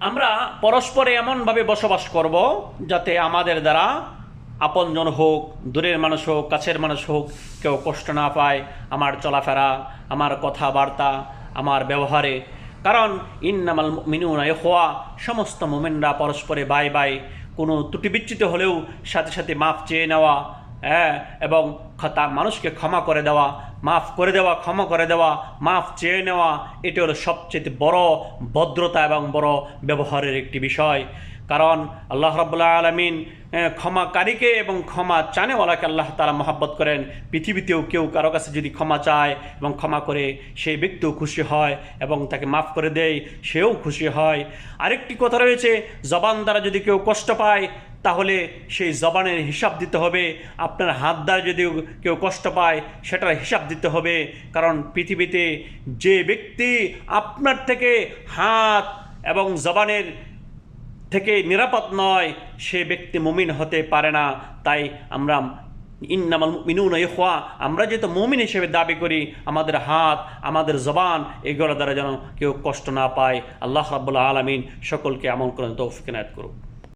আমরা পরস্পরে এমনভাবে বসবাস করব যাতে আমাদের দ্বারা আপনজন হোক, দূরের মানুষ হোক, কাছের মানুষ হোক, কেউ কষ্ট না পায় আমার চলাফেরা, আমার কথাবার্তা, আমার ব্যবহারে। কারণ ইন্নামাল মুমিনুনা ইখওয়া, সমস্ত মুমিনরা পরস্পরে ভাই ভাই। কোনো ত্রুটি বিচ্যুতি হলেও সাথে সাথে মাফ চেয়ে নেওয়া, হ্যাঁ, এবং মানুষকে ক্ষমা করে দেওয়া, মাফ করে দেওয়া, ক্ষমা করে দেওয়া, মাফ চেয়ে নেওয়া, এটি হলো সবচেয়ে বড় ভদ্রতা এবং বড় ব্যবহারের একটি বিষয়। কারণ আল্লাহ রাব্বুল আলামিন ক্ষমাকারীকে এবং ক্ষমা চানেওয়ালাকে আল্লাহ তাআলা মহব্বত করেন। পৃথিবীতেও কেউ কারো কাছে যদি ক্ষমা চায় এবং ক্ষমা করে, সেই ব্যক্তিও খুশি হয় এবং তাকে মাফ করে দেয়, সেও খুশি হয়। আরেকটি কথা রয়েছে, জবান দ্বারা যদি কেউ কষ্ট পায় তাহলে সেই জবানের হিসাব দিতে হবে। আপনার হাত দ্বারা যদি কেউ কষ্ট পায় সেটার হিসাব দিতে হবে। কারণ পৃথিবীতে যে ব্যক্তি আপনার থেকে হাত এবং জবানের থেকে নিরাপদ নয়, সে ব্যক্তি মুমিন হতে পারে না। তাই আমরা ইন্নামাল মুমিনুনা ইখওয়া, আমরা যেহেতু মুমিন হিসেবে দাবি করি, আমাদের হাত, আমাদের জবান, এগুলো দ্বারা যেন কেউ কষ্ট না পায়। আল্লাহ রাব্বুল আলামিন সকলকে আমল করেন তৌফিক এনায়েত করুন।